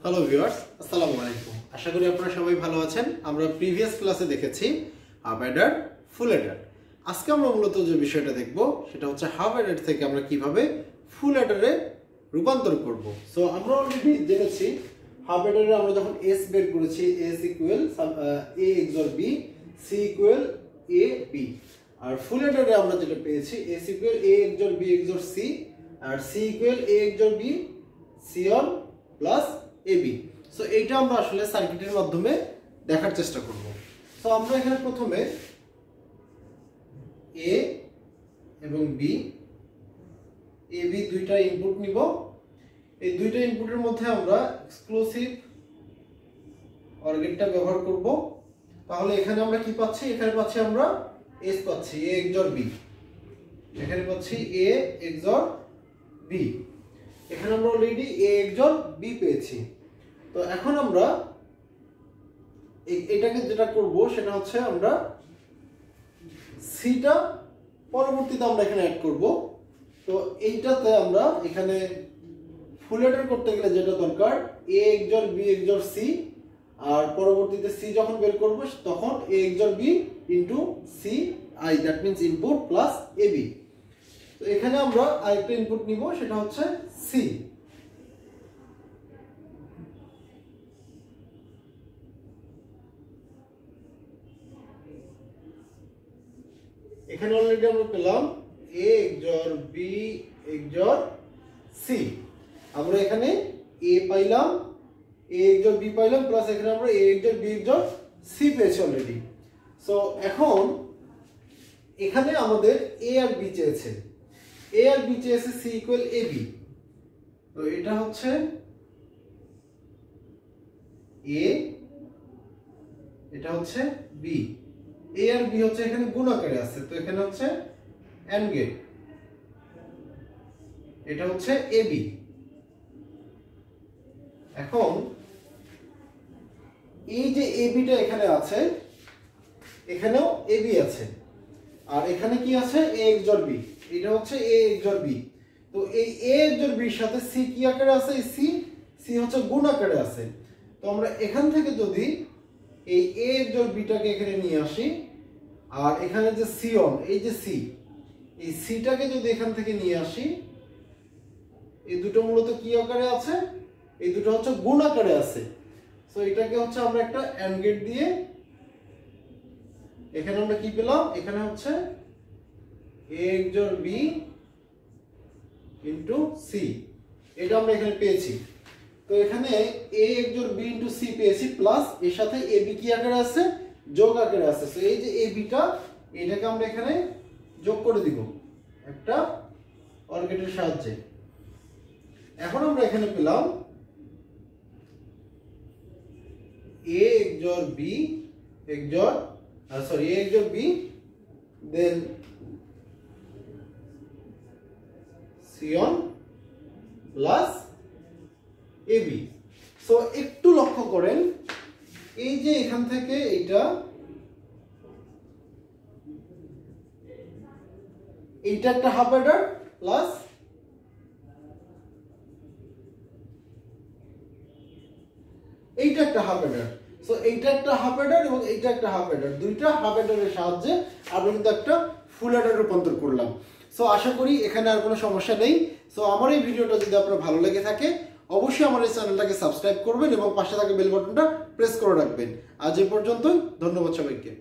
Hello viewers, আসসালামু আলাইকুম। আশা করি আপনারা সবাই ভালো আছেন। আমরা প্রিভিয়াস ক্লাসে দেখেছি হাফ অ্যাডার, ফুল অ্যাডার। আজকে আমরা মূলত যে বিষয়টা দেখব সেটা হচ্ছে হাফ অ্যাডার থেকে আমরা কিভাবে ফুল অ্যাডারে রূপান্তর করব। সো আমরা অলরেডি জেনেছি হাফ অ্যাডারে আমরা যখন এস বের করেছি S equal A XOR B, C equal A B. আর ফুল অ্যাডারে আমরা যেটা পেয়েছি S equal A XOR B XOR C, আর C equal A XOR B C on plus AB. So এইটা আমরা আসলে সার্কিটের মাধ্যমে দেখার চেষ্টা করব। সো আমরা এখানে প্রথমে এ এবং বি, এ বি দুইটা ইনপুট নিব। এই দুইটা ইনপুটের মধ্যে আমরা এক্সক্লুসিভ অর গেটটা ব্যবহার করব। তাহলে এখানে আমরা কি পাচ্ছি? এখানে পাচ্ছি আমরা এস পাচ্ছি এ এক্সর বি, এখানে পাচ্ছি এ এক্সর বি, এখানে আমরা অলরেডি এ এক্সর বি পেয়েছি। তো এখন আমরা এটাকে যেটা করব সেটা হচ্ছে আমরা সিটা পরবর্তীতে আমরা এখানে অ্যাড করব। তো এইটাতে আমরা এখানে ফুল অ্যাডার করতে গেলে যেটা দরকার A XOR B XOR C, আর পরবর্তীতে সি যখন বের করব তখন A XOR B into C I, that means input plus AB. তো এখানে আমরা আরেকটা ইনপুট নিব সেটা হচ্ছে সি। এখানে অলরেডি আমরা পেলাম A XOR B XOR C. আমরা এখানে এ পাইলাম, এ এক্সর বি পাইলাম, প্লাস এখানে আমরা এ এক্সর বি এক্সর সি পেয়েছি অলরেডি। সো এখন এখানে আমাদের এ আর বি চেয়েছে, এ আর বি চেয়েছে সি ইকুয়াল এ বি। তো এটা হচ্ছে এ, এটা হচ্ছে বি। এ আর বি হচ্ছে এখানে গুণ আকারে আছে, তো এখানে হচ্ছে এন্ড গেট, এটা হচ্ছে এ বি। এখন এই যে এ বিটা এখানে আছে, এখানেও এ বি আছে, আর এখানে কি আছে এ এক্সর বি, এটা হচ্ছে এ এক্সর বি। তো এই এ এক্সর বির সাথে সি কি আকারে আছে? সি সি হচ্ছে গুণ আকারে আছে। তো আমরা এখান থেকে যদি এই এ এক্সর বিটাকে এখানে নিয়ে আসি, আর এখানে যে সি অন, এই যে সি, এই সিটাকে যদি এখান থেকে নিয়ে আসি, এই দুটো মূলত কি আকারে আছে? এই দুটো হচ্ছে গুণ আকারে আছে। সো এটাকে হচ্ছে আমরা একটা এন্ড গেট দিয়ে এখানে আমরা কি পেলাম? এখানে হচ্ছে এ এক্সর বি ইনটু সি, এটা আমরা এখানে পেয়েছি। তো এখানে এ এক্সর বি ইনটু সি পেয়েছি, প্লাস এর সাথে এ বি কি আকারে আছে? যোগ আকারে আছে। সো এই যে এ বিটা, এটাকে আমরা এখানে যোগ করে দিব একটা অর গেটের সাহায্যে। এখন আমরা এখানে পেলাম A XOR B XOR sorry A XOR B then C on plus A B. So একটু লক্ষ্য করেন, এই যে এখান থেকে এইটা একটা হাফ অ্যাডার, প্লাস এইটা একটা হাফ অ্যাডার। সো এইটা একটা হাফ অ্যাডার এবং এইটা একটা হাফ অ্যাডার, দুইটা হাফ অ্যাডারের সাহায্যে আমরা কিন্তু একটা ফুল অ্যাডার রূপান্তর করলাম। সো আশা করি এখানে আর কোনো সমস্যা নেই। সো আমার এই ভিডিওটা যদি আপনার ভালো লেগে থাকে অবশ্যই আমার এই চ্যানেলটাকে সাবস্ক্রাইব করবেন এবং পাশে থাকা বেল বাটনটা প্রেস করে রাখবেন। আজ এই পর্যন্তই, ধন্যবাদ সবাইকে।